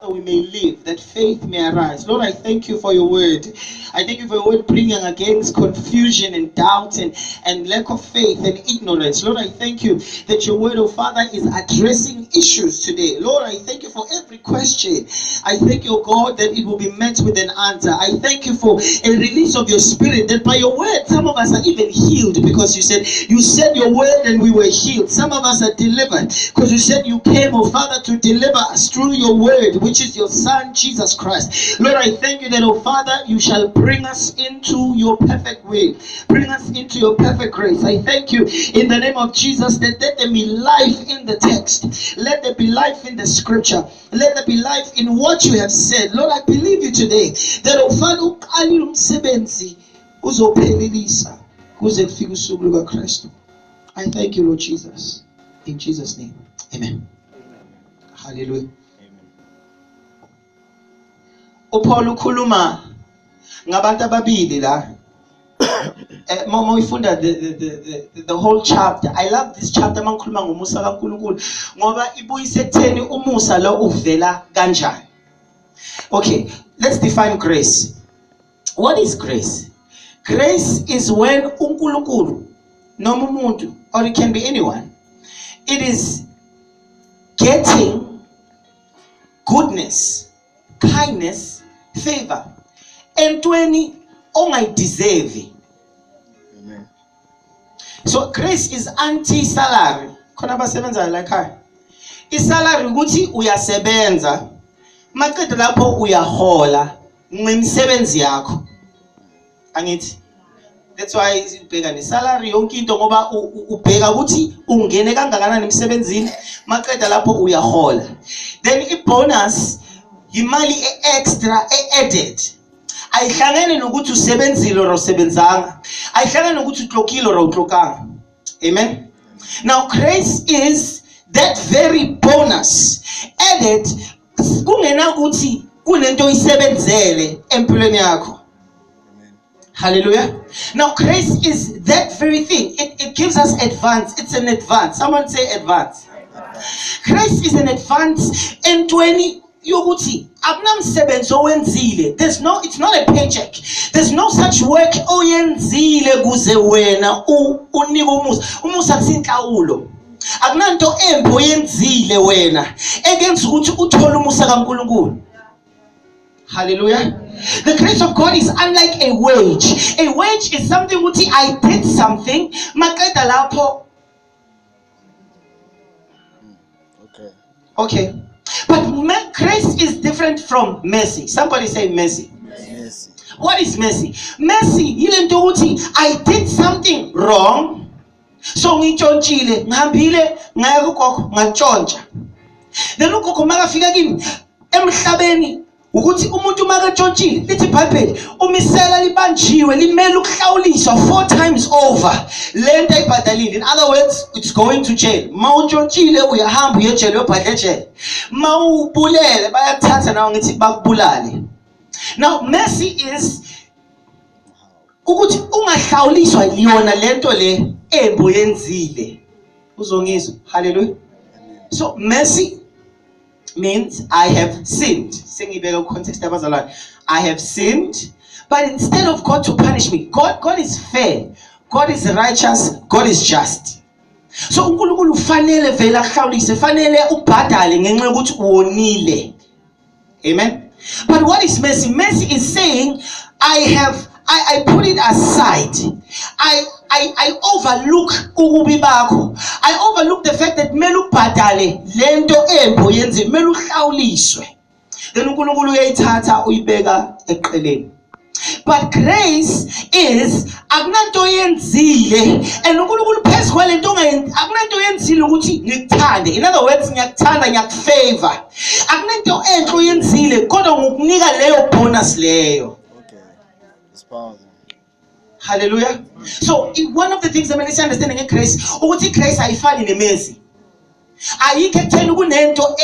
we may live, that faith may arise. Lord, I thank you for your word. I thank you for your word bringing against confusion and doubt and lack of faith and ignorance. Lord, I thank you that your word, oh Father, is addressing issues today. Lord, I thank you for every question. I thank you, oh God, that it will be met with an answer. I thank you for a release of your spirit, that by your word, some of us are even healed because you said your word and we were healed. Some of us are delivered because you said you came, oh Father, to deliver us through your word, which is your Son, Jesus Christ. Lord, I thank you that, oh Father, you shall bring us into your perfect way. Bring us into your perfect grace. I thank you in the name of Jesus that let there be life in the text. Let there be life in the scripture. Let there be life in what you have said. Lord, I believe you today that, oh Father, uqalile umsebenzi uzophelelisa kuze kufike usuku lukaKristu. I thank you, Lord Jesus. In Jesus' name. Amen. Hallelujah. uPaul ukhuluma ngabantu ababili la. Mama uyifunda the whole chapter. I love this chapter mangikhuluma ngomusa kaNkulunkulu ngoba ibuyise ekutheni umusa lo uvela kanjani. Okay, let's define grace. What is grace? Grace is when uNkulunkulu noma umuntu, or it can be anyone, it is getting goodness, kindness, favor entweni ongayideserve. Amen. So grace is anti-salary. Khona abasebenza la ekhaya. I-salary ukuthi uyasebenza, maqeda lapho uyahola ngemisebenzi yakho. Angithi? That's why ubheka ne-salary yonke into ngoba ubheka ukuthi ungene kangakanani emsebenzini, maqeda lapho uyahola. Then i-bonus imali extra added. Ayihlangene nokuthi usebenzile or usebenzanga. Ayihlangene nokuthi uhlokile or uhlokanga. Amen. Now grace is that very bonus added kungena ukuthi kunento oyisebenzele empilweni yakho. Hallelujah. Now grace is that very thing. It gives us advance. It's an advance. Someone say advance. Grace is an advance entweni yokuthi akunamsebenzi owenzile. It's not a paycheck. There's no such work oyenzile kuze wena unike umusa kusinhlawulo. Akunanto embi oyenzile wena ekenza ukuthi uthole umusa kaNkulunkulu. Hallelujah. The grace of God is unlike a wage. A wage is something ukuthi I did something maqeda lapho. Okay. But grace is different from mercy. Somebody say mercy. Mercy. What is mercy? Mercy yilento ukuthi I did something wrong. So ngichontshile, ngihambile ngaya kugogo ngantshontsha. Then ugogo makafika kimi emhlabeni ukuthi umuntu makatshontshile lithi iBhayibheli umisela libanjiwe limele ukuhlawuliswa 4 times over lento ayibhadalile. In other words, it's going to jail. Mawuntshontsile uyahamba uyejele uyobhadla ejele. Mawubulele bayathatha nawo ngithi bakubulale. Now mercy is ukuthi ungahlawuliswa yona lento le embo yenzile. Uzongizwa. Hallelujah. So mercy means I have sinned. Sengibeka context abazalwane. I have sinned, but instead of God to punish me, God is fair. God is righteous. God is just. So uNkulunkulu fanele vela ahlawulise, fanele ubhadale ngenxa yokuthi uwonile. Amen. But what is mercy? Mercy is saying I put it aside. I overlook ububi bakho. I overlook the fact that melu ubhadale lento embo yenze melu uhlawuliswe. Then uNkulunkulu uyayithatha uyibeka eqeleni. But grace is akunanto yenzile and uNkulunkulu phezu kwalento akunanto yenzile ukuthi ngikuthande. In other words, ngiyakuthanda ngiyakufavor. Akunanto enhle yenzile kodwa ngokunika leyo bonus leyo. Okay. It's powerful. Hallelujah. So one of the things that many understanding in grace, ukuthi grace ayifani nemercy. Ayikho ekutheni kunento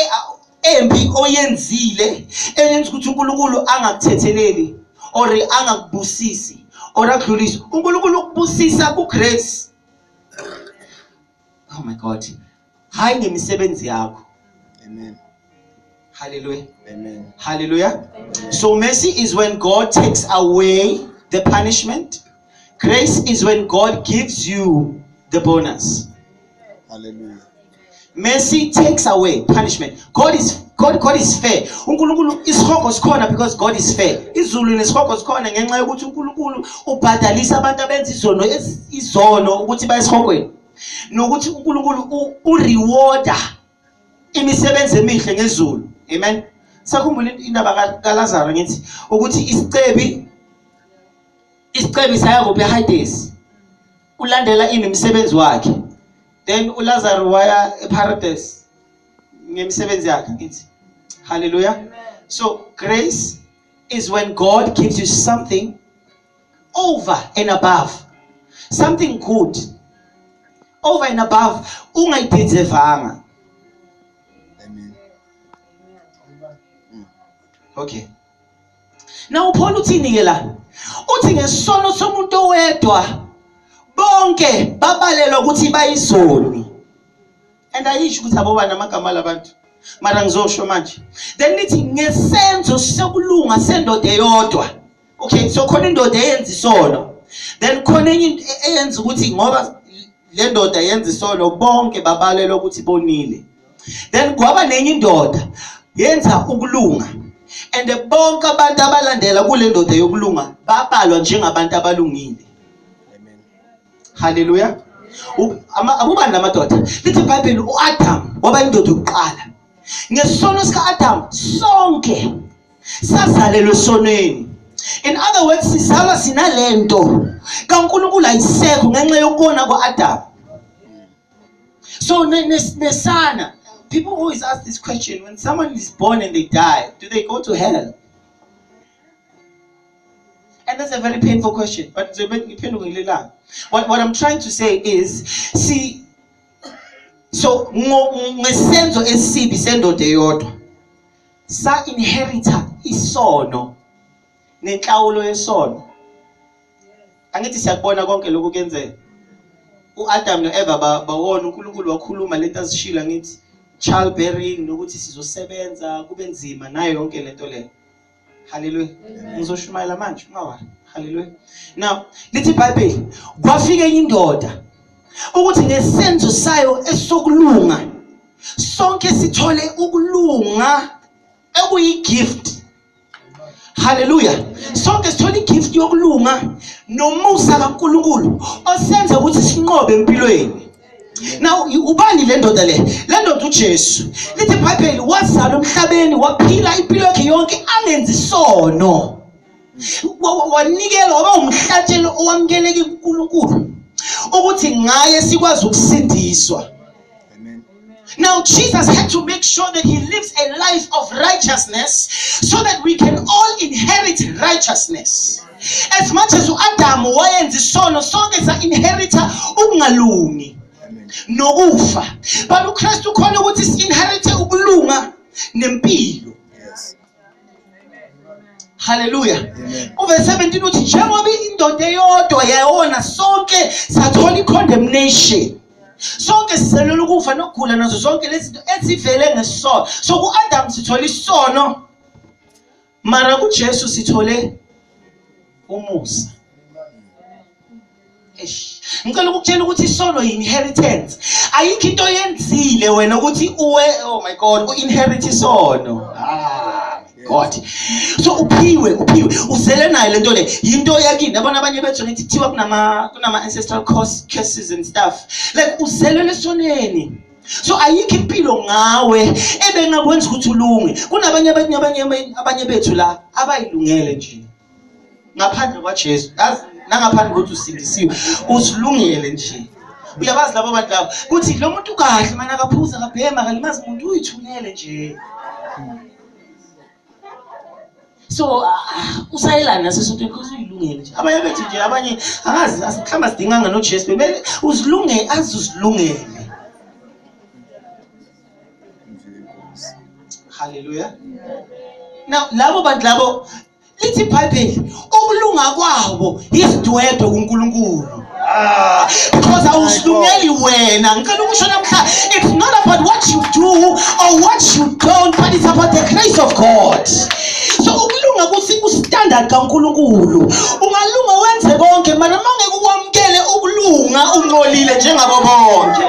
embi oyenzile eyenza ukuthi uNkulunkulu angakuthetheleli or angakubusisi or akudlulise. uNkulunkulu ukubusisa kugrace. Oh my God. Hayi ngemisebenzi yakho. Amen. Hallelujah. Amen. Hallelujah. Amen. So mercy is when God takes away the punishment. Grace is when God gives you the bonus. Hallelujah. Mercy takes away punishment. God is fair. uNkulunkulu isihogo sikhona because God is fair. Izulu nesihogo sikhona ngenxa yokuthi uNkulunkulu ubhadalisa abantu abenza izono ukuthi bayisihogweni. Nokuthi uNkulunkulu urewarda imisebenzi emihle ngezulu. Amen. Sakhumbula indaba kaLazaro ngithi ukuthi isicebi saya kuphi Hades. Ulandela imisebenzi wakhe. Then uLazaro waya eparadise ngemisebenzi yakhe ngithi. Hallelujah. Amen. So grace is when God gives you something over and above. Something good. Over and above ungayidezevanga. Amen. Okay. Now Paul uthini ke la? Uthi ngesono somuntu owedwa bonke babalelwa ukuthi bayizoni. And ayisho ukuthi aboba namagama labantu. Mara ngizosho manje. Then lithi ngesenzo sokulunga sendoda eyodwa. Okay, so khona indoda eyenza isono. Then khona enye eyenza ukuthi ngoba le ndoda yenza isono bonke babalelwa ukuthi bonile. Then kwaba nenye indoda yenza ukulunga. And bonke abantu abalandela kule ndoda yokulunga babalwa njengabantu abalungile. Amen. Hallelujah. Abubani lamadoda. Lithi iBhayibheli uAdam waba indoda yokuqala. Ngesono sika Adam sonke sazalelwe esonweni. In other words, sizalwa sinalento kaNkulunkulu ayisekho ngenxa yokubona kwaAdam. So nesana, people always ask this question: when someone is born and they die, do they go to hell? And that's a very painful question. But what I'm trying to say is, see, so ngesenzo esibi sendoda eyodwa sa inherita isono nenhlawulo yesono. Angithi siyakubona konke lokho kuyenzeka. uAdam noEva bawona uNkulunkulu wakhuluma lento azishila ngithi childbearing nokuthi sizosebenza kube nzima nayo yonke lento le. Hallelujah. Ngizoshumayela manje ungawari. Hallelujah. Now, lithi iBhayibheli kwafika indoda ukuthi ngesenzo sayo esokulunga sonke sithole ukulunga ekuyigift. Hallelujah. Sonke sithole igift yokulunga nomusa kaNkulunkulu osenza ukuthi sinqobe empilweni. Now ubani le ndoda le? Le ndoda uJesu. Lithi iBhayibheli wazalwa emhlabeni waphila impilo yakhe yonke angenzi isono. Wanikela waba umhlatshelo owamkeleke kuNkulunkulu ukuthi ngaye sikwazi ukusindiswa. Amen. Now Jesus had to make sure that he lives a life of righteousness so that we can all inherit righteousness. As much as uAdam wayenza isono sonke sa inherita ukungalungi nokufa, but uKristu khona ukuthi si inherit ukulunga nempilo. Yes. Hallelujah. Amen. Uverse 17 uthi njengoba indoda eyodwa yayona sonke sathola i-condemnation. Sonke sizelwe ukufa nokugula nazo zonke lezi zinto ezivele ngesono. So kuAdam sithola isono, mara kuJesu sithole umusa. Ngicela ukutshela ukuthi isono inheritance. Ayikho into yenzile wena ukuthi oh my God, u-inherit isono. God. So uphiwe uzele nayo lento le into yakini. Yabona abanye bethu ngithi thiwa kunama ancestral curses and stuff. Like uzele lesoneni. So ayikho impilo ngawe ebengakwenza ukuthi ulunge. Kunabanye abanye bethu la abayilungele nje. Ngaphandle kwaJesu. Nangaphandle ukuthi usindisiwe usilungele nje. Uyabazi labo abantu labo kuthi lo muntu kahle mana akaphuza akabhema akalimazi umuntu uyithunele nje. So usayelana nasesonto because uyilungele nje. Abanye bethu nje abanye angazi asihlamba sidinganga noJesu bemele uzilungele azuzilungele. Hallelujah. Now labo bantu labo lithi iBhayibheli ukulunga kwabo isidwedwe kuNkulunkulu. Because awusilungeli wena. Ngicela ukusho namhla, it's not about what you do or what you don't, but it's about the grace of God. So ukulunga ku-standard kaNkulunkulu. Ungalunga wenze konke, mara mangeke ukwamukele ukulunga ungcolile njengabo bonke.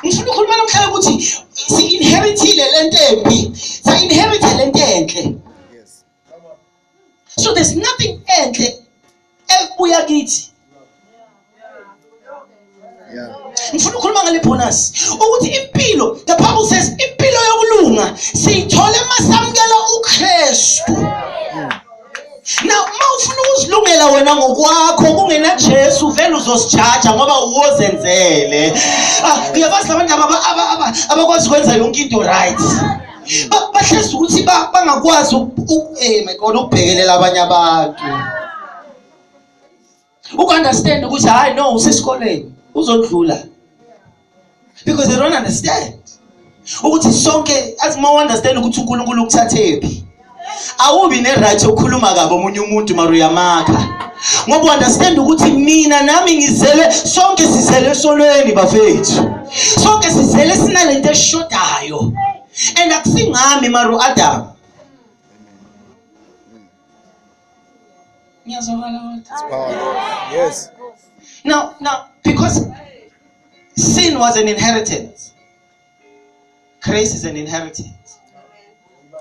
Ngifuna ukukhuluma namhlanje ukuthi si-inheritile lento embi, sa-inherite lento enhle. So there's nothing enhle ebuya kithi. Ngifuna ukukhuluma ngale bonus ukuthi impilo, the Bible says impilo yokulunga siyithola masamkela uKristu. Now mawufuna ukuzilungela wena ngokwakho kungena Jesu vele uzosijaja ngoba uwozenzele. Uyabazi labantu abakwazi ukwenza yonke into right. Bahlezi ukuthi bangakwazi my God ukubhekelela abanye abantu. Uku-understand ukuthi hayi no usesikoleni uzodlula. Because they don't understand. Ukuthi sonke azima understand ukuthi uNkulunkulu ukuthathephi. Awubi ne-right yokukhuluma kabi omunye umuntu maruyamaka. Ngoba understand ukuthi mina nami ngizele sonke sizele esonweni bafethu. Sonke sizele sinalento eshodayo. And akusingami maru Adam. Yes. Now, because sin was an inheritance, grace is an inheritance.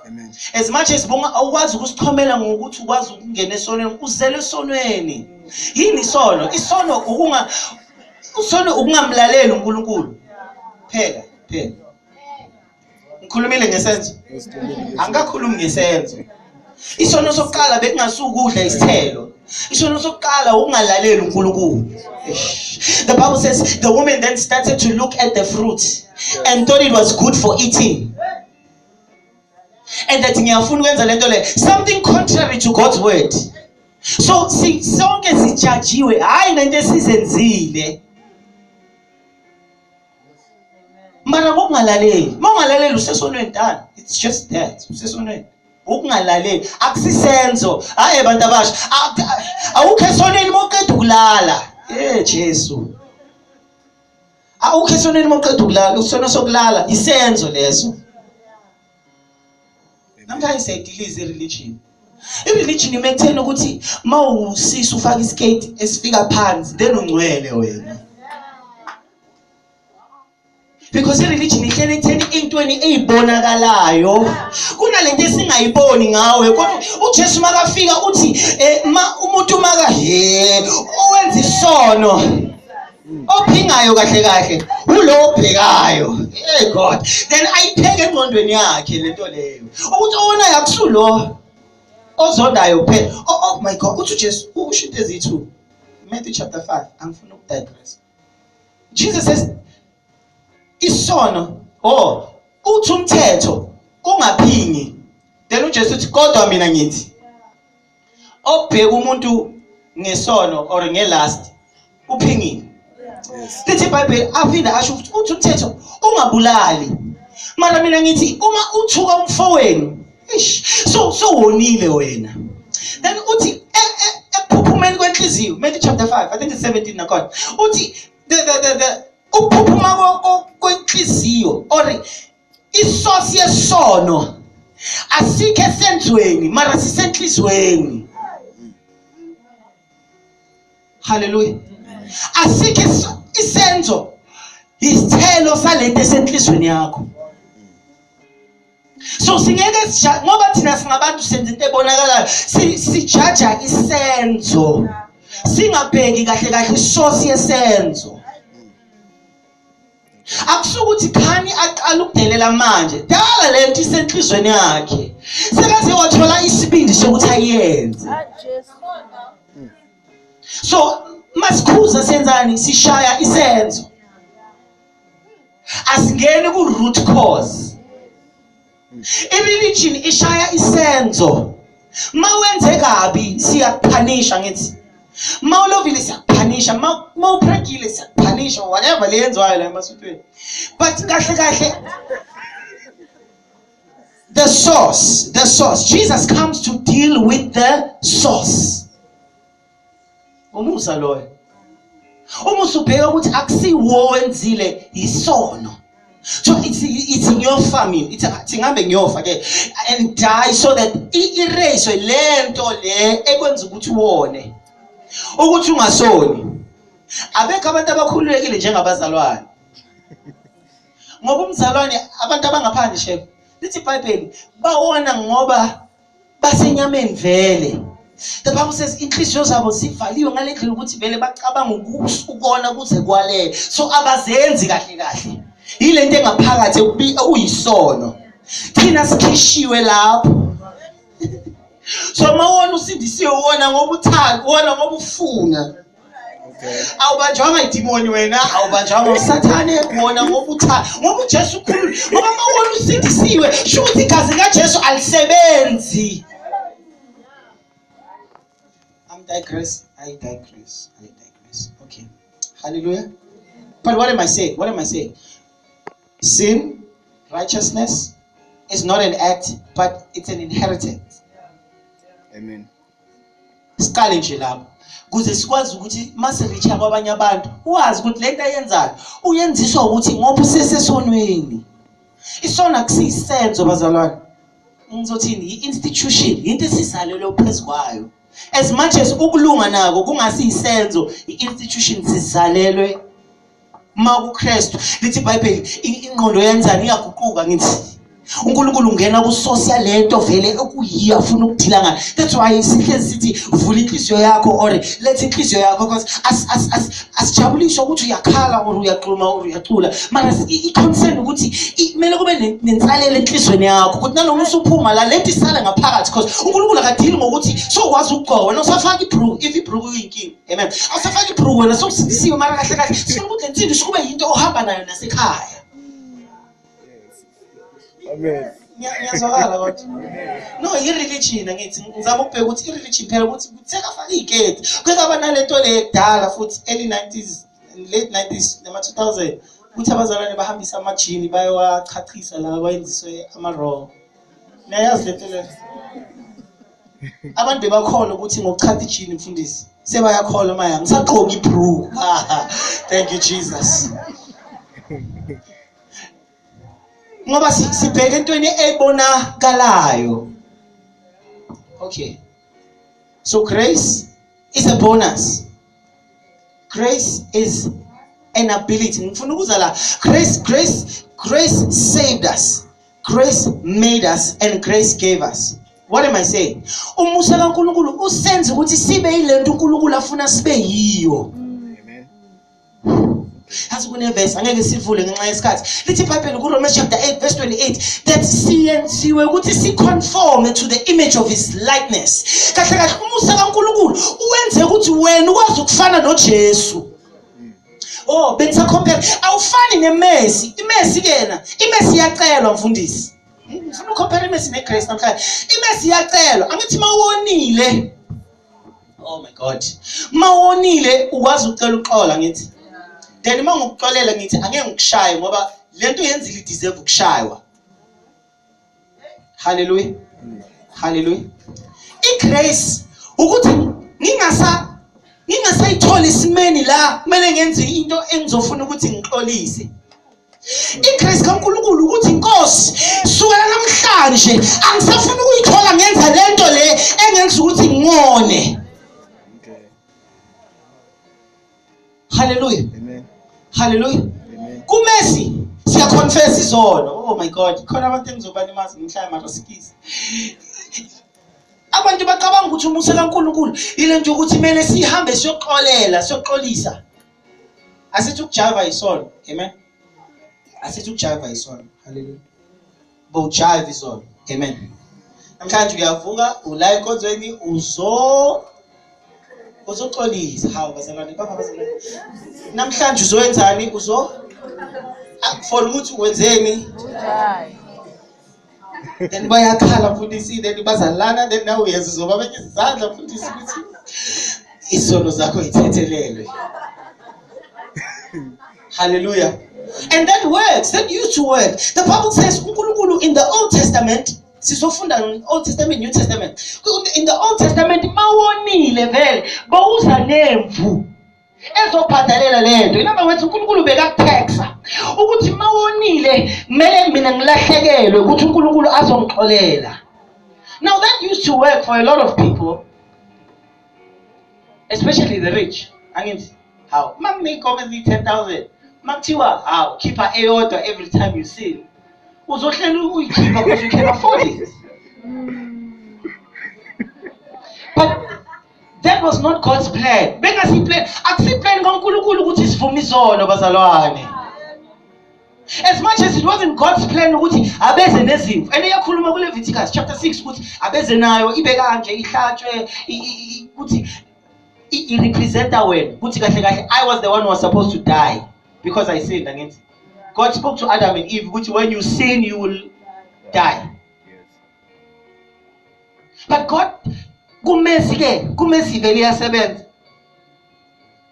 Amen. As much as awukwazi ukusichomela ngokuthi ukwazi ukungena esonweni, uzele esonweni. Yini isono? Isono ukungamlaleli uNkulunkulu. Phela. Ngikhulumile ngesenzo. Angikakhulumi ngesenzo. Isono sokuqala bekungasuka isithelo. Isono sokuqala ukungalaleli uNkulunkulu. The Bible says the woman then started to look at the fruit and thought it was good for eating. And that ngiyafuna ukwenza lento le something contrary to God's word. So sonke sijajiwe hayi ngento esizenzile. Mara ngokungalaleli. Mongalaleli usesonweni dani. It's just that. Usesonweni. Ukungalaleli akusisenzo. Hayi abantu abasha. Awukho esonweni moqeda ukulala. Jesu. Awukho esonweni moqeda ukulala. Usono sokulala isenzo leso. Namhlanje siyayidiliza ireligion. Ireligion imethena ukuthi mawusisa ufaka iskate esifika phansi then ungcwele wena. Because ireligion ihlele itheni intweni ezibonakalayo. Kunalento esingayiboni ngawe kodwa uJesu makafika uthi umuntu maka owenza isono ophingayo kahle ulo obhekayo. Hey God, then ayipheke engqondweni yakhe lento leyo ukuthi wona yakusulo ozondayo phela. Oh my God, uthi uJesu usho into ezithu Matthew chapter 5. Angifuna ukudigress. Jesus says isono uthi umthetho ungaphingi. Then uJesu uthi kodwa mina ngithi obheka umuntu ngesono or ngelast uphingile. Lithi iBhayibheli aphinda asho ukuthi uthi umthetho ungabulali. Mara mina ngithi uma uthuka umfowenu so wonile wena. Then uthi ekuphuphumeni kwenhliziyo Matthew chapter 5 I think it's 17 nakhona uthi the ukuphuphuma kwenhliziyo or isosi yesono asikho esenzweni mara sisenhlizweni. Hallelujah. Asikho isenzo isithelo salento esenhlizweni yakho. So singeke ngoba thina singabantu senza into ebonakalayo sijaja isenzo singabheki kahle isosi yesenzo. Akusukuthi khani aqala ukudelela manje dala lento isenhlizweni yakhe sekaze wathola isibindi sokuthi ayenze. So masikhuza senzani sishaya isenzo asingeni ku root cause. Ireligion ishaya isenzo. Mawenze kabi siyakupanisha ngithi mawulovile siyakupanisha mawuprekile siyakupanisha whatever leyenzwayo la emasutweni. But kahle the source Jesus comes to deal with the source. Umusa loyo. Uma usubheka ukuthi akusiwo wenzile isono. So it's in your family. It's ngambe ngiyofa ke and die so that erase lento le ekwenza ukuthi uwone. Ukuthi ungasoni. Abekho abantu abakhululekile njengabazalwane. Ngoba umzalwane abantu abangaphandle chef. Lithi iBhayibheli bawona ngoba basenyameni vele. The Bible says inhliziyo zabo zivaliwe ngale ndlela ukuthi vele bacabanga ukubona kuze kwale. So abazenzi kahle kahle. Yilento engaphakathi uyisono. Thina sikhishiwe lapho. So mawona usindisiwe wona ngoba uthanda, wona ngoba ufuna. Awubanjwanga idimoni wena, awubanjwanga usathane wona ngoba uthanda. Ngoba uJesu ukhuluma, ngoba mawona usindisiwe, shuthi igazi kaJesu alisebenzi. I digress. Okay. Hallelujah. But what am I saying? Sin, righteousness is not an act, but it's an inheritance. Amen. Siqale nje lapho. Kuze sikwazi ukuthi mase richa kwabanye abantu, uwazi ukuthi lento ayenzayo uyenziswa ukuthi ngoba usesesonweni. Isona akusisenzo bazalwane. Ngizothini i-institution, into esisalelwe phezukwayo. As much as ukulunga nako kungasisenzo, i-institution sizalelwe makuKristu. Lithi iBhayibheli ingqondo yenzani iyaguquka ngithi uNkulunkulu ungena kusosia lento vele okuyiyo afuna ukudila ngayo. That's why sihlezi sithi vula inhliziyo yakho or let inhliziyo yakho because asijabulishwa ukuthi uyakhala or uyaqhuma or uyacula. Mara i-concern ukuthi kumele kube nensalelo enhlizweni yakho ukuthi nanoma usuphuma la lento isala ngaphakathi because uNkulunkulu akadili ngokuthi sokwazi ukugqoka wena usafaka ibruku if ibruku uyinkingi. Amen. Awusafaka ibruku wena sokusindisiwe mara kahle kahle sifuna ukuthi lensindi sikube into ohamba nayo nasekhaya. Amen. Ngiyazwakala kodwa. No, i-religion ngithi ngizama ukubheka ukuthi i-religion phela ukuthi kuthekafaka igate. Kuke kwaba nalento le edala futhi early 90s and late 90s nema 2000 ukuthi abazalwane bahambisa amajini bayowachachisa la bayenziswe ama-raw. Niyayazi lento le. Abantu bebakholwa ukuthi ngokuchatha ijini mfundisi sebayakholwa maya ngisaqoka ibru. Thank you Jesus. Ngoba sibheke entweni ebonakalayo. Okay. So grace is a bonus. Grace is an ability. Ngifuna ukuza la. Grace saved us. Grace made us and grace gave us. What am I saying? Umusa kaNkulunkulu usenze ukuthi sibe yilento uNkulunkulu afuna sibe yiyo. As kune verse angeke sivule ngenxa yesikhathi lithi iBhayibheli kuRomans chapter 8 verse 28 that siyenziwe ukuthi siconform to the image of his likeness. Kahle kahle umusa kaNkulunkulu uwenze ukuthi wena ukwazi ukufana noJesu. Oh benza compare awufani neMessi. iMessi kena iMessi iyacelwa mfundisi. Ngifuna ucompare iMessi neGrace namhlanje. iMessi iyacelwa angithi mawonile. Oh my God. Mawonile ukwazi ucela uxola ngithi then mangokuxolela ngithi angeke ngikushaye ngoba lento yenzile deserve ukushaywa. Hallelujah. Hallelujah. iGrace ukuthi ngingasayithola isimeni la kumele ngenze into engizofuna ukuthi ngixolise. iGrace kaNkulunkulu ukuthi inkosi sukela namhlanje angisafuna ukuyithola ngenza lento le engenza ukuthi ngingone. Hallelujah. Amen. Hallelujah. Amen. kuMessi siyaconfess izono. Oh my God, khona abantu engizobanimaza ngihlaya marasikisi. Abantu bacabanga ukuthi umusa kaNkulunkulu ilento ukuthi kumele sihambe siyoxolisa. Asithi ukujiva isono. Amen. Asithi ukujiva isono. Hallelujah. Bo jive isono. Amen. Namhlanje uyavuka ula enkonzweni uzoxolisa. Hawu bazalwane baba bazalwane. Namhlanje uzoyenzani for ukuthi wenzeni? Then bayakhala mfundisi then bazalana then nawe uyazizoba benye izandla mfundisi ukuthi isono zakho ithethelelwe. Hallelujah. And that works. That used to work. The Bible says uNkulunkulu in the Old Testament Sizofunda Old Testament, New Testament. In the Old Testament, mawonile vele bawuza nemvu ezobhadalela lento. In other words, uNkulunkulu bekakutexa ukuthi mawonile kumele mina ngilahlekelwe ukuthi uNkulunkulu azongixolela. Now that used to work for a lot of people, especially the rich. Angithi how make obviously 10,000. Makuthiwa how keep a order every time you sin. Uzohlela uyikhipha because you can afford it. But that was not God's plan. Bengasi plan, akusi plan kaNkulunkulu ukuthi sivume izono bazalwane. As much as it wasn't God's plan ukuthi abeze nezimvu. And iyakhuluma ku Leviticus chapter 6 ukuthi abeze nayo ibe kanje ihlatshwe ukuthi I representa wena ukuthi kahle kahle I was the one who was supposed to die because I sinned against. God spoke to Adam and Eve which when you sin you will die. But God kumesi vele yasebenza.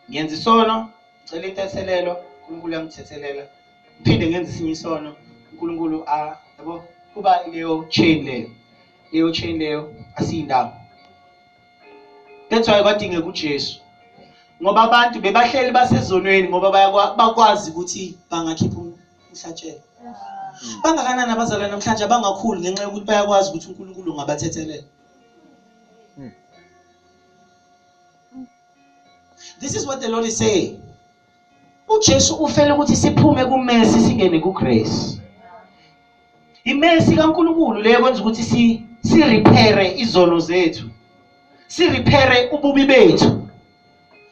Ngenza isono, cela intenselelo, uNkulunkulu yangithethelela. Phinde ngenza isinye isono, uNkulunkulu yabo kuba leyo chain leyo asiyindawo. That's why kwadingeka uJesu. Ngoba abantu bebahleli basezonweni ngoba bakwazi ukuthi bangakhipha umhlatshelo. Bangakanani abazalwane namhlanje abangakhulu ngenxa yokuthi bayakwazi ukuthi uNkulunkulu ngabathethelela. This is what the Lord is saying. uJesu ufele ukuthi siphume kuMesi singene kuGrace. IMesi kaNkulunkulu leyo kwenza ukuthi si repair izono zethu. Si repair ububi bethu.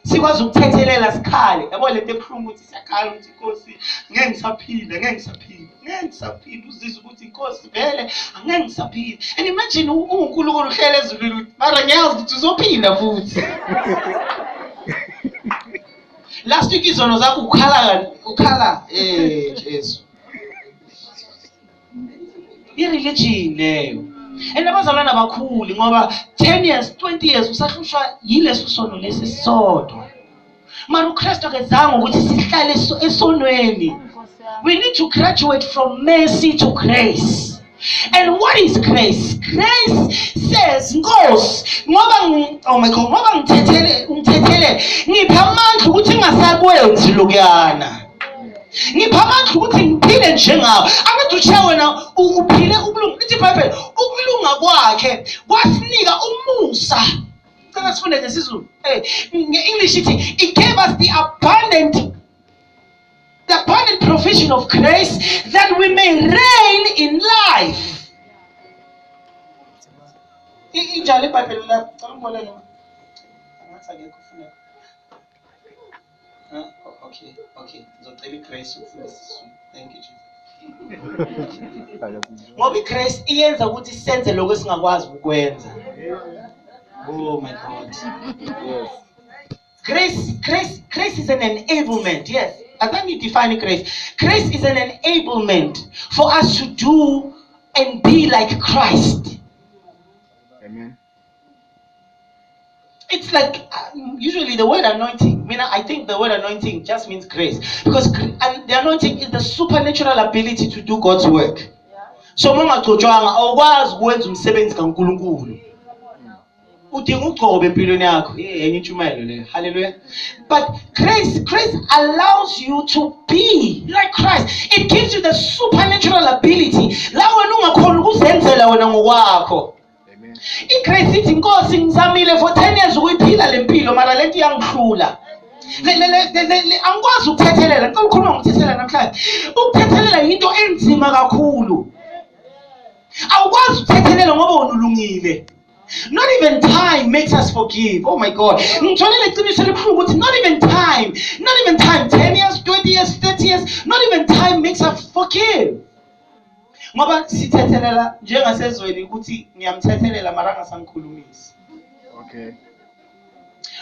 Sikwazi ukuthethelela sikhale. Yabo lento ebuhlungu ukuthi siyakhala ukuthi Nkosi ngeke ngisaphila uzizwe ukuthi Nkosi vele angeke ngisaphila. And imagine uNkulunkulu uhlele ezulwini ukuthi mara ngiyazi ukuthi uzophinda futhi. Last week izono zakho ukhala Jesu. I-religion leyo. And abazalwana abakhulu ngoba 10 years 20 years usahlushwa yileso sono lesisodwa. Mara uKristu akezange ukuthi sihlale esonweni. We need to graduate from mercy to grace. And what is grace? Grace says, Nkosi, ngoba ngithethele ngipha amandla ukuthi ngasakwenzi lokuyana. Ngipha amandla ukuthi ngiphile njengawe. Angathi utshiya wena uphile ubulungu. Ithi iBhayibheli ukulunga kwakhe kwasinika umusa. Cela sifunde ngesizulu. Nge-English ithi it gave us the abundant provision of grace that we may reign in life. Injalo iBhayibheli la ngibonele. Angathi akekho ufuna. Okay. Ngizocela iGrace ukufundisa. Thank you Jesus. Ngoba iGrace iyenza ukuthi senze lokho singakwazi ukwenza. Oh my God. Yes. Grace is an enablement. Yes. As long as you define grace is an enablement for us to do and be like Christ. Amen. It's like usually the word anointing. I think the word anointing just means grace because the anointing is the supernatural ability to do God's work. So mongagcotshwanga awukwazi ukwenza umsebenzi kaNkulunkulu. Udinga ugcobe empilweni yakho. Enye intshumayelo leyo. Hallelujah. But grace allows you to be like Christ. It gives you the supernatural ability. La wena ungakhona ukuzenzela wena ngokwakho. Amen. iGrace ithi Nkosi ngizamile for 10 years ukuyiphila lempilo mara lento iyangihlula. Angikwazi ukuthethelela. Ngicela ukukhuluma ngokuthethelela namhlanje. Ukuthethelela into enzima kakhulu. Awukwazi ukuthethelela ngoba unulungile. Not even time makes us forgive. Oh my God. Not even time. 10 years, 20 years, 30 years. Not even time makes us forgive. Ngoba sithethelela njengasezweni ukuthi ngiyamthethelela mara ngasangikhulumisi. Okay.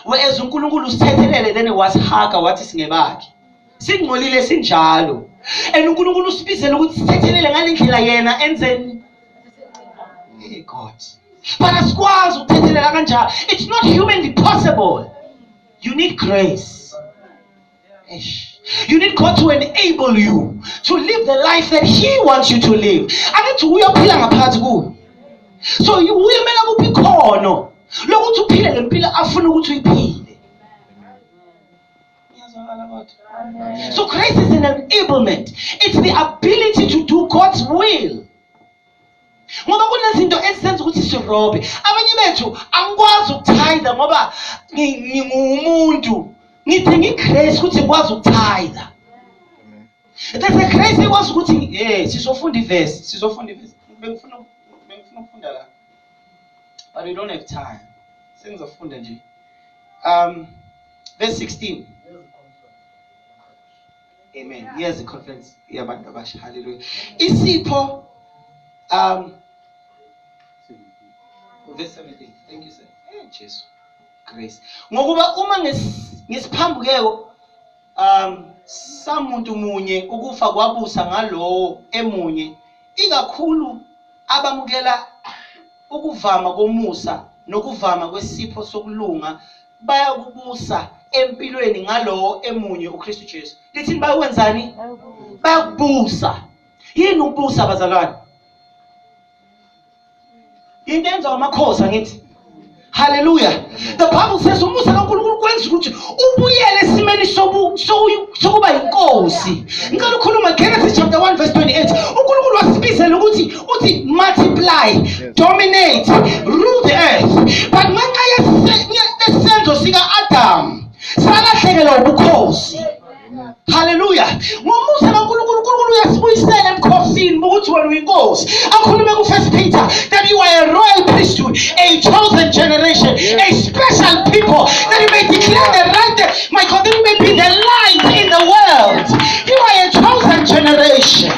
Whereas uNkulunkulu usithethelele then wasihaka wathi singebakhe. Singcolile sinjalo. And uNkulunkulu usibizela ukuthi sithethelele ngalendlela yena enzeni. Hey God. But asikwazi ukuthethelela kanjalo. It's not humanly possible. You need grace. You need God to enable you to live the life that He wants you to live. Angithi uyophila ngaphakathi kuwe. So uyimela kuphi ikhono lokuthi uphile lempilo afuna ukuthi uyiphile. So grace is an enablement. It's the ability to do God's will. Ngoba kunezinto ezisenza ukuthi sirobe. Abanye bethu angikwazi ukutitha ngoba ngingumuntu. Ngidinga igrace ukuthi ngikwazi ukutitha. There's a grace ekwazi ukuthi sizofunda iverse. Bengifuna ukufunda la. But we don't have time. Sengizofunda nje. Verse 16. Amen. Here's the conference. Yabantu abasha. Hallelujah. Isipho verse 17. Thank you, sir. Jesus. Grace. Ngokuba uma ngesiphambukeko samuntu munye ukufa kwabusa ngalowo emunye ikakhulu abamukela ukuvama komusa nokuvama kwesipho sokulunga bayakubusa empilweni ngalowo emunye uKristu Jesu. Lithini bayakwenzani? Bayakubusa. Yini ukubusa bazalwane? Into enza amakhosi ngithi. Hallelujah. The Bible says umusa kaNkulunkulu kwenza ukuthi ubuyele esimeni sokuba inkosi. Ngicela ukukhuluma Genesis chapter 1 verse 28. uNkulunkulu wasibizela ukuthi multiply, dominate, rule the earth. But ngenxa yesenzo sika Adam salahlekelwa ubukhosi. Hallelujah. Ngomusa kaNkulunkulu uyasibuyisela emkhosini ukuthi wena uyinkosi. Akhulume ku1 Peter that you are a royal priesthood, a chosen generation, a special people, that you may declare the right, my God, that you may be the light in the world. You are a chosen generation.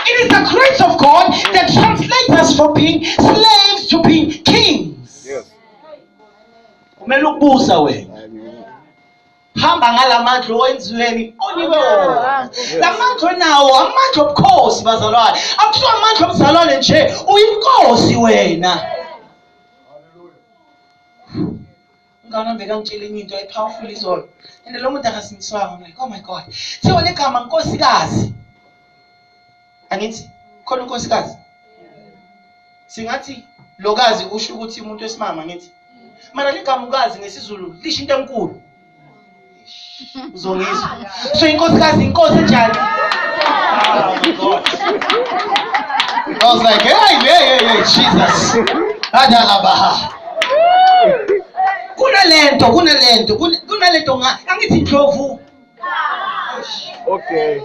It is the grace of God that translates us from being slaves to being kings. Yes. Kumele ukubusa wena. Hamba ngalamandla owenziweni oniwe wona. Lamandla nawo amandla obukhosi bazalwane. Akusiwa amandla obuzalwane nje, uyinkosi wena. Hallelujah. Ngana mbeka ngitshela into epowerful izolo. And lo muntu akasingiswanga. I'm like, oh my God. Thiwa legama nkosikazi. Angithi khona unkosikazi. Singathi lokazi usho ukuthi umuntu wesimama ngithi. Mara legama ukazi ngesizulu lisho into enkulu. Uzongizwa. So inkosikazi inkosi enjani? Oh my God. I was like, hey, Jesus. Adalabaha. Kuna lento angithi Ndlovu. Okay.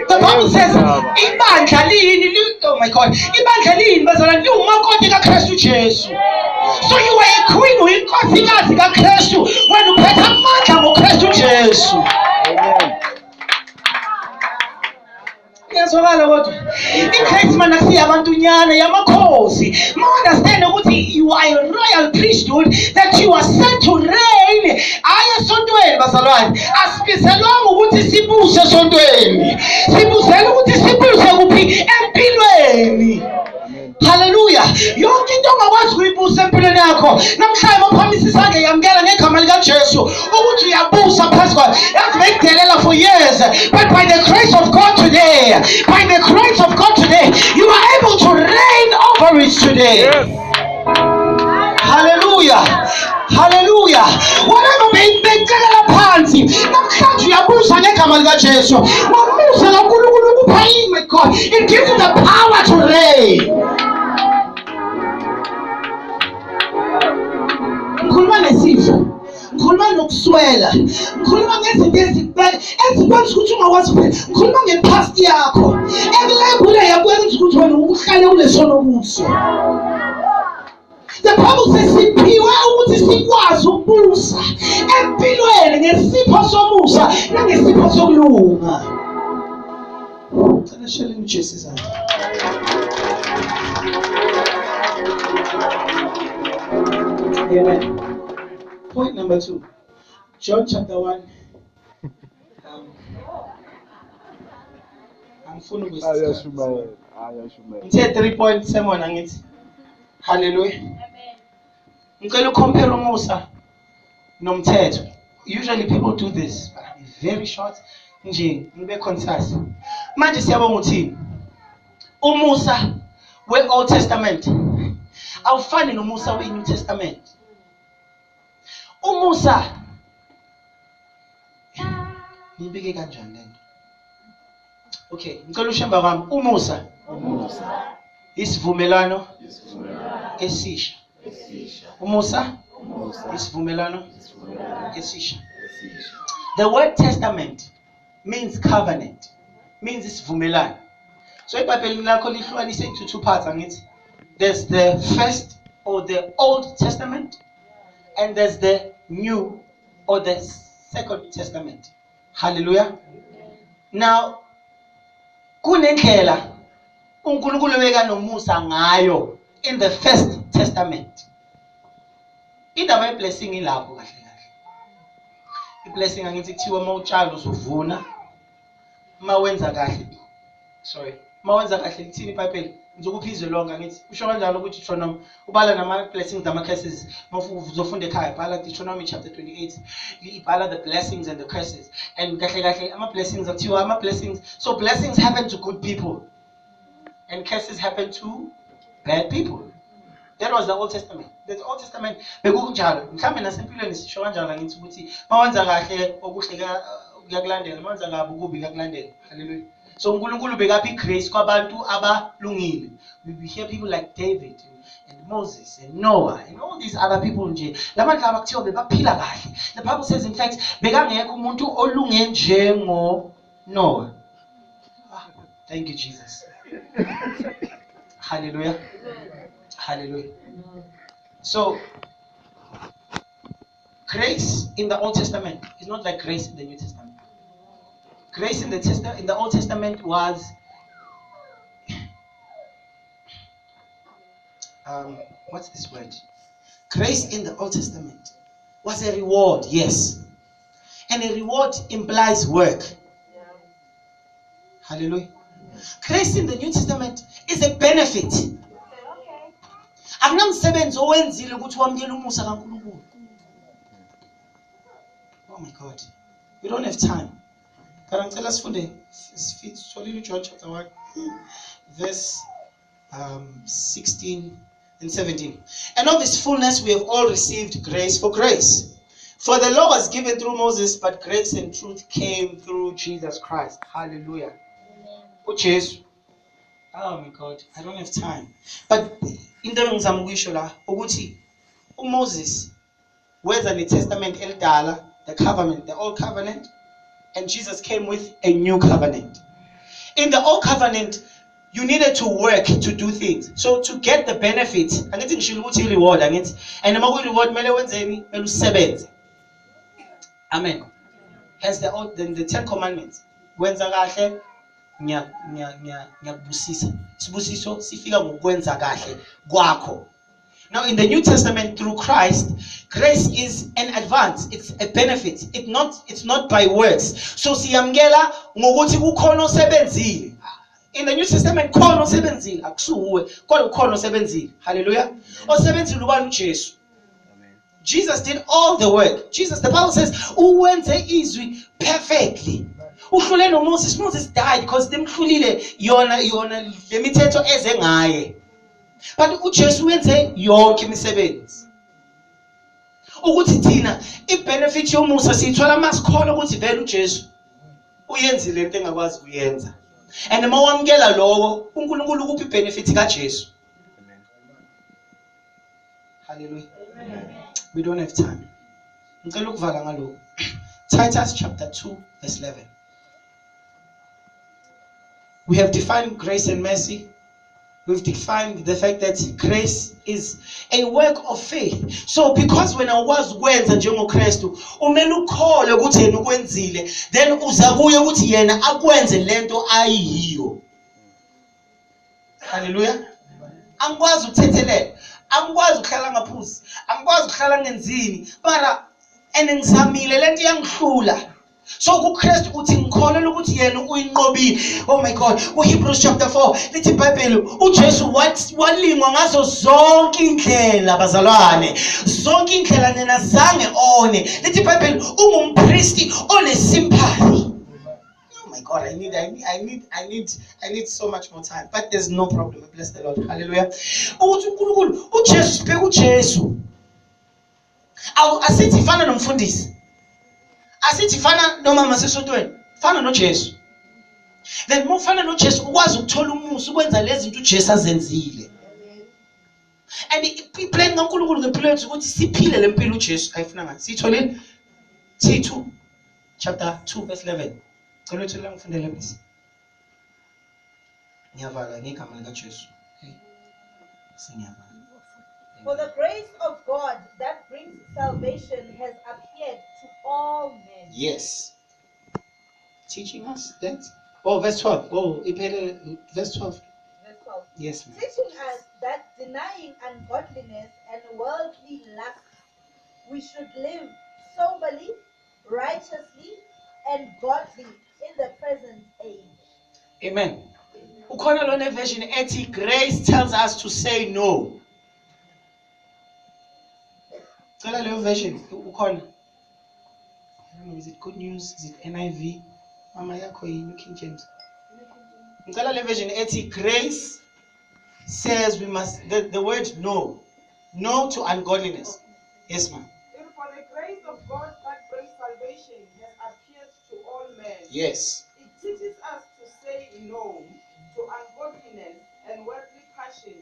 The Bible says, ibandla lini, oh my God, ibandla lini bazalwane liwumakoti kaKristu Jesu. So you are a queen, uyinkosikazi kaKristu when uphethe amandla ngoKristu Jesu. Amen. Ngiyazwakala kodwa. Igrace mana siyabantunyana yamakhosi. Ma understand ukuthi you are a royal priesthood, that you are set to reign. Aya esontweni bazalwane. Asibizelwanga ukuthi sibuse esontweni. Sibuzela ukuthi sibuse kuphi empilweni. Hallelujah. Yonke into ongakwazi ukuyibusa empilweni yakho namhlanje maphamisa isandla yamkela ngegama likaJesu ukuthi uyabusa phezu kwayo. Yazi beyidelela for years, but by the grace of God today, you are able to reign over it today. Yes. Hallelujah. Whatever beyicekela phansi namhlanje uyabusa ngegama likaJesu. Ngomusa kaNkulunkulu kupha my God, it gives you the power to reign. Ngikhuluma nesifo, ngikhuluma nokuswela, ngikhuluma ngezinto ezikwenza ukuthi ungakwazi kuphela, ngikhuluma ngepast yakho ekulebule yakwenza ukuthi wena uhlale kulesono kuso. The Bible says siphiwe ukuthi sikwazi ukubusa empilweni ngesipho somusa nangesipho sokulunga. Cela shele uJesu sana. Amen. Point number 2. John chapter 1. Angifuna ukuzisiza. Ngithe 3 point sermon angithi. Hallelujah. Ngicela ucompare umusa nomthetho. Usually people do this, but I'm very short. Nje ngibe concise. Manje siyabonga uthini? Umusa we-Old Testament awufani nomusa we-New Testament. Umusa nibike kanjani lento? Okay, ngicela ushemba kwami. Umusa isivumelano esisha. Umusa isivumelano esisha. The word testament means covenant, means isivumelano. So iBhayibheli lakho lihlukanise into two parts, angithi. There's the first or the Old Testament, and there's the New or the Second Testament. Hallelujah. Now, kunendlela uNkulunkulu beka nomusa ngayo in the First Testament. Indaba yeblessing ilapho kahle kahle. Iblessing angithi kuthiwa mawutshala uzovuna. Mawenza kahle. Mawenza kahle kuthini iBhayibheli? Ngizokuphizwe lonke angithi. Usho kanjalo ukuthi Deuteronomy ubala nama blessings nama curses. Mawuzofunda ekhaya bhala Deuteronomy chapter 28. Ibhala the blessings and the curses. And kahle kahle ama blessings akuthiwa ama blessings. So blessings happen to good people. And curses happen to bad people. That was the Old Testament. The Old Testament bekukunjalo. Mhlambe nasempilweni sisho kanjalo ngithi ukuthi mawenza kahle okuhle kuyakulandela, mawenza kabi ukubi kuyakulandela. Hallelujah. So uNkulunkulu bekaphi grace kwabantu abalungile. We hear people like David and Moses and Noah and all these other people nje. Labantu abakuthiwa bebaphila kahle. The Bible says in fact bekangekho umuntu olunge njengo Noah. Thank you Jesus. Hallelujah. Hallelujah. So, grace in the Old Testament is not like grace in the New Testament. Grace in the Old Testament was what's this word? Grace in the Old Testament was a reward, yes. And a reward implies work. Hallelujah. Grace in the New Testament is a benefit. Akunamsebenzi owenzile ukuthi wamkele umusa kaNkulunkulu. Oh my God. We don't have time. But ngicela sifunde sifike John chapter 1 verse 16 and 17. And of his fullness we have all received grace for grace. For the law was given through Moses, but grace and truth came through Jesus Christ. Hallelujah. Ujesu. Oh my God, I don't have time. But into engizama ukuyisho la ukuthi uMoses wenza le testament elidala, the covenant, the old covenant, and Jesus came with a new covenant. In the old covenant, you needed to work to do things. So to get the benefit, angithi ngishilo ukuthi reward angithi, and uma ku reward mele wenzeni? Mele usebenze. Amen. Hence the 10 commandments. Wenza kahle ngiyakubusisa. Isibusiso sifika ngokwenza kahle kwakho. Now in the New Testament through Christ, grace is an advance. It's a benefit. It's not by works. So siyamkela ngokuthi kukhona osebenzile. In the New Testament khona osebenzile akusuwe kodwa kukhona osebenzile. Hallelujah. Osebenzile ubani uJesu. Jesus did all the work. Jesus, the Bible says, uwenze izwi perfectly. Uhlule no Moses. Moses died because demhlulile yona lemithetho eze ngaye. But uJesu wenze yonke imisebenzi. Ukuthi thina ibenefit yomusa sithola masikhona ukuthi vele uJesu uyenzile into engakwazi kuyenza. And uma wamkela lokho uNkulunkulu ukuphi benefit kaJesu. Hallelujah. Amen. We don't have time. Ngicela ukuvala ngalokho. Titus chapter 2 verse 11. We have defined grace and mercy. We've defined the fact that grace is a work of faith. So because when I was kwenza njengoKristu, umele ukhole ukuthi yena ukwenzile, then uzakuye ukuthi yena akwenze lento ayiyo. Hallelujah. Angikwazi ukuthethelela, angikwazi ukuhlala ngaphuzi, angikwazi ukuhlala ngenzini, mara engizamile lento yangihlula. So kuKristu uthi ngikholelwa ukuthi yena uyinqobile. Oh my God. Hebrews chapter 4 lithi iBhayibheli uJesu walingwa ngazo zonke indlela bazalwane. Zonke indlela nena zange one. Lithi iBhayibheli ungumpristi onesympathy. Oh my God, I need so much more time. But there's no problem. Bless the Lord. Hallelujah. uJesu sibheka uJesu. Asithi fana nomfundisi. Asithi fana nomama sesotweni. Fana noJesu. Then mufana noJesu ukwazi ukuthola umusa ukwenza lezi zinto uJesu azenzile. And iplan kaNkulunkulu ngempilo yethu ukuthi siphile lempilo uJesu ayifuna ngathi. Sitholile T2 chapter 2 verse 11. Cela ukuthi la ngifundele please. Ngiyavala ngegama lika Jesu. Okay. Singiyavala. For the grace of God that brings salvation has appeared to all men. Yes. Teaching us that. Oh, verse 12. Oh, verse 12. Verse 12. Yes, ma'am. Teaching us that denying ungodliness and worldly lust, we should live soberly, righteously, and godly in the present age. Amen. Ukhona lona version ethi grace tells us to say no. Cela leyo version ukhona. Is it Good News? Is it NIV? Mama yakho yini King James? Cela leyo version ethi grace says we must the word no. No to ungodliness. Yes, ma'am. For the grace of God that brings salvation has appeared to all men. Yes. It teaches us to say no to ungodliness and worldly passion,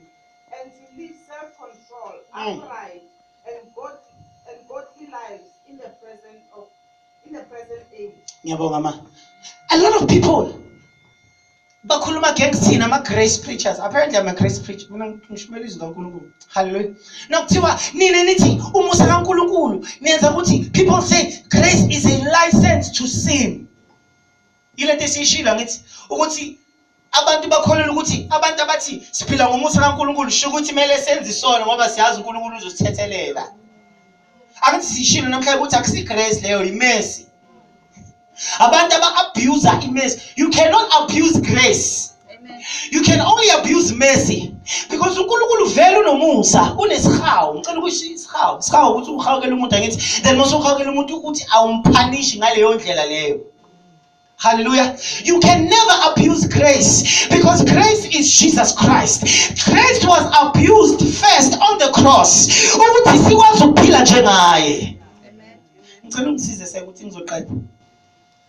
and to live self-control, upright, and godly lives in the present age. Ngiyabonga ma. A lot of people bakhuluma against thina ama grace preachers. Apparently I'm a grace preacher. Mina ngishumela izwi kaNkulunkulu. Hallelujah. Nokuthiwa nina nithi umusa kaNkulunkulu niyenza ukuthi people say grace is a license to sin. Ilento esishilo ngithi ukuthi abantu bakholelwa ukuthi abantu abathi siphila ngomusa kaNkulunkulu sho ukuthi kumele senze isono ngoba siyazi uNkulunkulu uzosithethelela. Akuthi sishilo namhlanje ukuthi akusi grace leyo imercy. Abantu aba-abuse imercy. You cannot abuse grace. Amen. You can only abuse mercy. Because uNkulunkulu vele unomusa, unesihawu. Ngicela ukusho isihawu. Isihawu ukuthi uhawukele umuntu angithi then mase uhawukele umuntu ukuthi awumpunish ngaleyo ndlela leyo. Hallelujah. You can never abuse grace because grace is Jesus Christ. Grace was abused first on the cross. Ukuthi sikwazi ukuphila njengaye. Amen. Ngicela ungisize sekuthi ngizoqeda.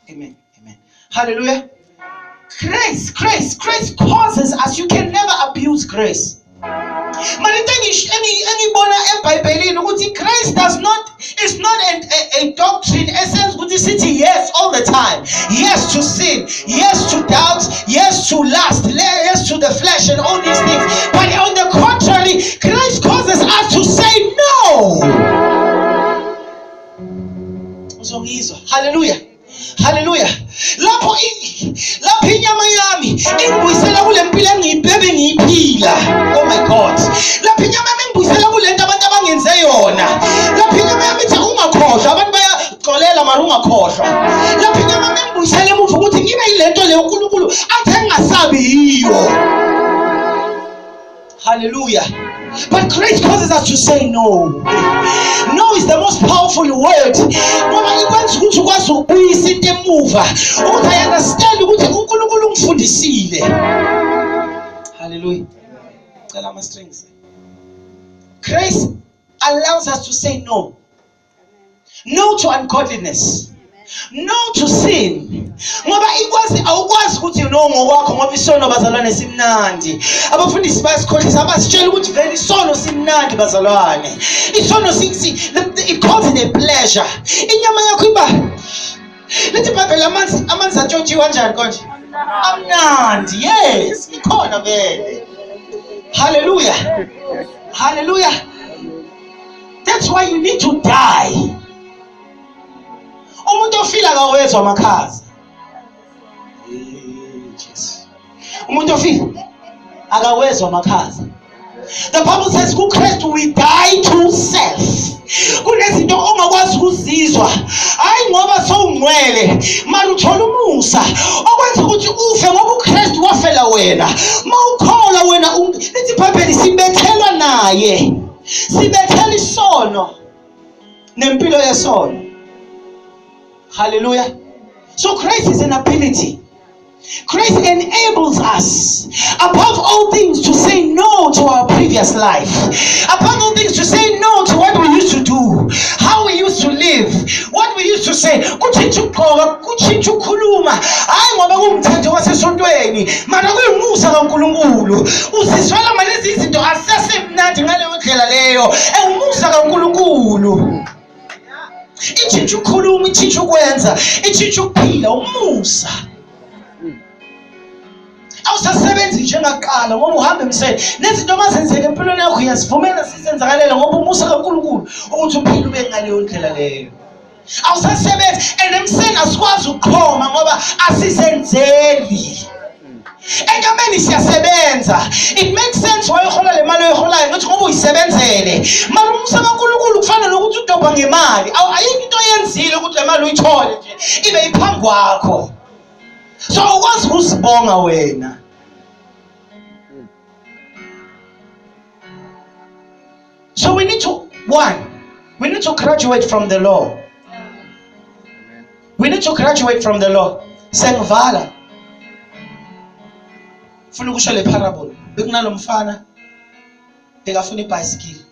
Amen. Amen. Hallelujah. Grace causes us. You can never abuse grace. Grace is not a doctrine essence which is yes all the time. Yes to sin, yes to doubt, yes to lust, yes to the flesh and all these things. But on the contrary, grace causes us to say no. Hallelujah. Hallelujah. Lapho inyama yami ingibuyisela kule mpilo engiyibhebe ngiyiphila. Oh my God. Lapho inyama yami ingibuyisela kule nto abantu abangenze yona. Lapho inyama yami ithi ungakhohlwa abantu bayaxolela mara ungakhohlwa. Lapho inyama yami ingibuyisela emuva ukuthi ngibe yilento leyo uNkulunkulu athi engasabi yiyo. Hallelujah. But grace causes us to say no. No is the most powerful word. Ngoba ikwenza ukuthi ukwazi ukubuyisa into emuva. Ukuthi I understand ukuthi uNkulunkulu ungifundisile. Hallelujah. Cela ama strings. Grace allows us to say no. No to ungodliness. No to sin. Ngoba awukwazi ukuthi no ngokwakho ngoba isono bazalwane simnandi. Abafundisi bayasikhohlisa abasitshela ukuthi vele isono simnandi bazalwane. Isono it causes a pleasure. Inyama yakho iba lithi iBhayibheli amanzi atshontshiwe kanjani konje? Amnandi. Yes, ikhona vele. Hallelujah. Hallelujah. That's why you need to die. Umuntu ofila akawezwa amakhaza. Jesus. Umuntu ofila akawezwa amakhaza. The Bible says kuKristu we die to self. Kunezinto ongakwazi ukuzizwa. Hayi ngoba sowungcwele, manje uthola umusa. Okwenza ukuthi ufe ngoba uKristu wafela wena. Mawukhola wena lithi iBhayibheli sibethelwa naye. Sibethela isono nempilo yesono. Hallelujah. So grace is an ability. Grace enables us, above all things, to say no to our previous life. Above all things, to say no to what we used to do, how we used to live, what we used to say. Kutshintsha ukugqoka, kutshintsha ukukhuluma. Hayi ngoba kumthetho wasesontweni, mana kuyumusa kaNkulunkulu. Usizwela malezi izinto asesemnandi ngaleyo ndlela leyo. Umusa kaNkulunkulu. Itshintsha ukukhuluma, itshintsha ukwenza, itshintsha ukuphila, umusa. Awusasebenzi njengaqala ngoba uhamba emseni nezinto mazenzeke empilweni yakho uyazivumela sisenzakalela ngoba umusa kaNkulunkulu ukuthi umphilo ube ngaleyo ndlela leyo. Awusasebenzi emseni asikwazi ukuqhoma ngoba asisenzeli. Enkameni siyasebenza. It makes sense why uhola le mali oyiholayo ngokuthi ngoba uyisebenzele. Mali umusa kaNkulunkulu kufana nokuthi udobha ngemali. Ayikho into oyenzile ukuthi le mali uyithole nje ibe iphambi kwakho. So ukwazi ukuzibonga wena. So we need to graduate from the law. We need to graduate from the law. Sengivala. Funa ukusho le parable. Bekunalo mfana bekafuna ibhayisikili.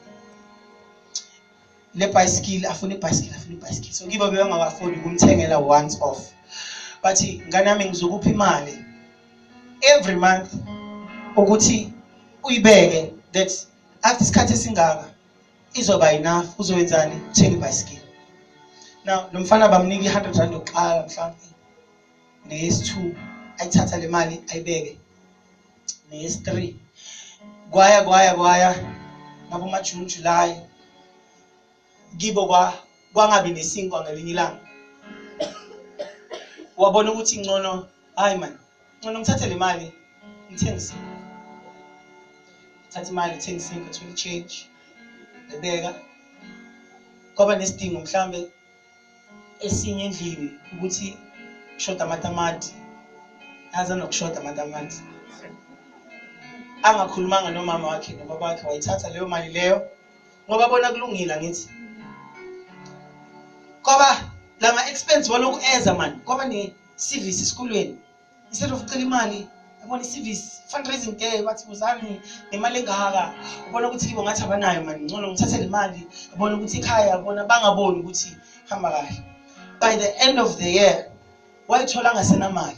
Le bicycle afuna ibhayisikili. So kiba bengakafuni ukumthengela once off. But ngane yami ngizokupha imali every month ukuthi uyibeke that after isikhathi esingaka izoba enough uzowenzani uthenga ibhayisikili. Now lo mfana bamnika i100 yokuqala mhlawumbe neyesi2 ayithatha le mali ayibeke neyesi3 kwaya ngabo maJune July kibo kwangabi nesinkwa ngelinye ilanga. Wabona ukuthi ngcono hayi man ngcono ngithathe le mali ngithengise. Thatha imali ngithengise ngithola change ebeka kwaba nesidingo mhlambe esinye endlini ukuthi kushoda amatamati yaza nokushoda amatamati angakhulumanga nomama wakhe nobaba wakhe wayithatha leyo mali leyo ngoba bona kulungile ngithi kwaba lama expense waloku eza man kwaba ne service esikolweni instead of ucela imali yabona i-service fundraising day bathi uzani nemali engaka ubona ukuthi kibo ngathi abanayo man ngcono ngithathe le mali ubona ukuthi ekhaya yabona bangaboni ukuthi hamba kahle. By the end of the year wayithola ngasena mali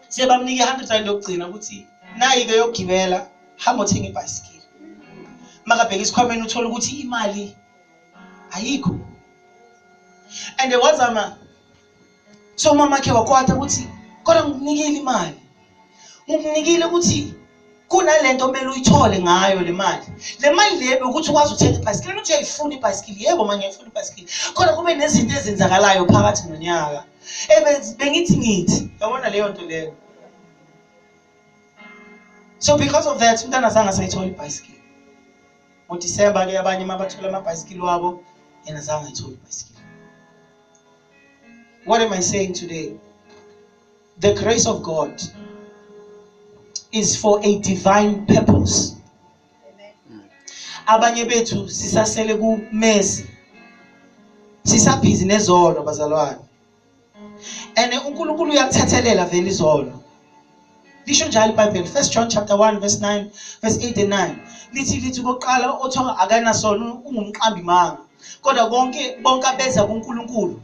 sebamnike i100 yokugcina ukuthi nayi ke yokugibela hamba uthenga ibhayisikili. Makabheka isikhwameni uthola ukuthi imali ayikho. And there was so mama ke wakwata ukuthi kodwa ngikunikile imali. Ngikunikile ukuthi kunalento omele uyithole ngayo le mali. Le mali le ukuthi ukwazi ukuthenga ibhayisikili ukuthi uyayifuna ibhayisikili yebo manje ngiyafuna ibhayisikili. Kodwa kube nezinto ezenzakalayo phakathi nonyaka. Bengithi yabona leyo nto leyo. So because of that umntana zange sayithola ibhayisikili. NgoDisemba ke abanye mabathola amabhayisikili wabo yena zange ayithola ibhayisikili. What am I saying today? The grace of God is for a divine purpose. Abanye bethu sisasele ku mess. Sisabhizi nezolo bazalwane. And uNkulunkulu uyakuthathelela vele izolo. Lisho njalo iBhayibheli 1 John chapter 1 verse 9 verse 8 and 9. Lithi koqala othoka akana sona ungumqambi manga. Kodwa bonke abeza kuNkulunkulu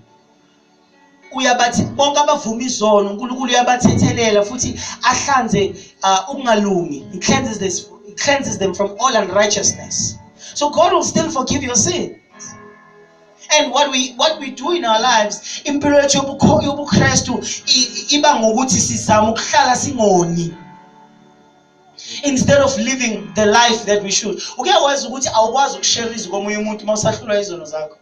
uyabathi bonke abavuma izono uNkulunkulu uyabathethelela futhi ahlanze ukungalungi. He cleanses them from all unrighteousness. So God will still forgive your sin. And what we do in our lives impilo yethu yobuKristu iba ngokuthi sizama ukuhlala singoni instead of living the life that we should. Ukuyakwazi ukuthi awukwazi ukushare izwi komunye umuntu mawusahlula izono zakho.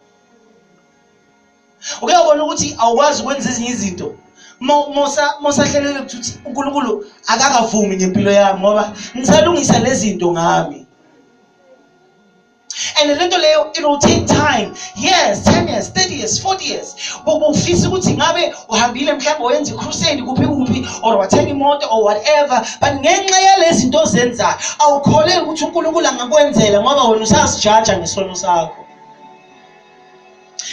Ukuyabona ukuthi awukwazi ukwenza ezinye izinto mosahlelele ukuthi uNkulunkulu akakavumi ngempilo yami ngoba ngisalungisa lezi zinto ngami. And lento leyo it will take time, years, 10 years, 30 years, 40 years. Ufisa ukuthi ngabe uhambile mhlawumbe wenza crusade kuphi or wathenga imoto or whatever, but ngenxa yalezi zinto ozenza awukholeli ukuthi uNkulunkulu angakwenzela ngoba wena usasijaja ngesono sakho.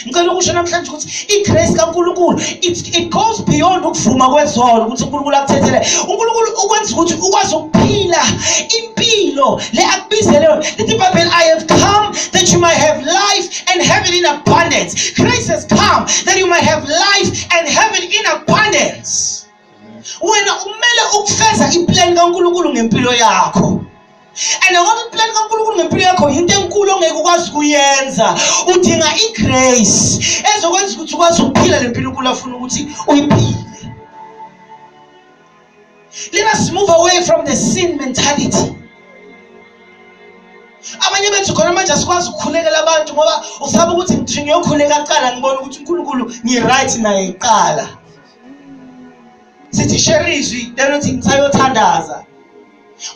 Ngicela ukusho namhlanje ukuthi igrace kaNkulunkulu it goes beyond ukuvuma kwezono ukuthi uNkulunkulu akuthethele. uNkulunkulu ukwenza ukuthi ukwazi ukuphila impilo le akubizele yona. Lithi iBhayibheli, I have come that you might have life and have it in abundance. Grace has come that you might have life and have it in abundance. Wena umele ukufeza iplan kaNkulunkulu ngempilo yakho. And ngoba iplan kaNkulunkulu ngempilo yakho into enkulu ongeke ukwazi kuyenza, udinga igrace ezokwenza ukuthi ukwazi ukuphila lempilo uNkulunkulu afuna ukuthi uyiphile. Let us move away from the sin mentality. Abanye bethu khona manje asikwazi ukukhulekela abantu ngoba usaba ukuthi ngithi ngiyokhuleka kuqala ngibona ukuthi uNkulunkulu ngi-right naye iqala. Sithi share izwi then uthi ngisayothandaza.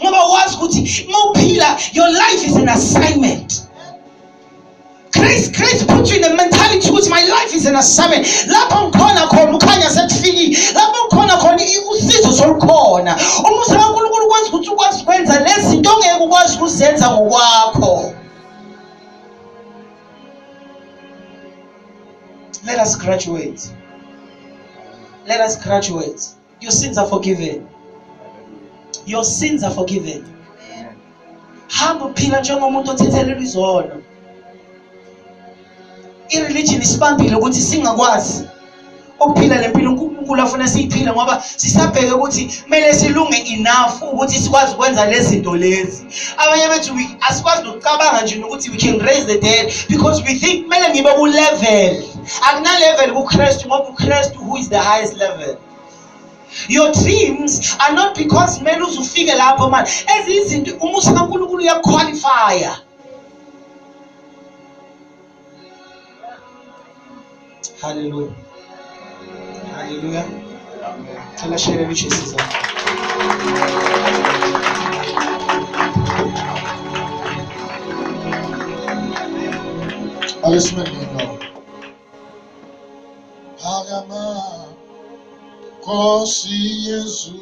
Ngoba wazi ukuthi mawuphila your life is an assignment. Grace puts you in a mentality ukuthi my life is an assignment. Lapho ngikhona khona ukhanya sekufikile. Lapho ngikhona khona usizo solukhona. Umusa kaNkulunkulu ukwazi ukuthi ukwazi ukwenza lezi zinto ongeke ukwazi ukuzenza ngokwakho. Let us graduate. Let us graduate. Your sins are forgiven. Your sins are forgiven. Hamba phila njengomuntu othethelelwa izono. I-religion isibambile ukuthi singakwazi ukuphila lempilo uNkulunkulu afuna siyiphile ngoba sisabheke ukuthi kumele silunge enough ukuthi sikwazi ukwenza lezi zinto lezi. Abanye bethu asikwazi nokucabanga nje ukuthi we can raise the dead because we think kumele ngibe ku level. Akuna level kuKristu ngoba uKristu who is the highest level. Your dreams are not because men uzufike lapho man. Ezizinto umusa kaNkulunkulu uyaqualifya. Hallelujah. Hallelujah. Tell us share which is Agama Kosi Yesu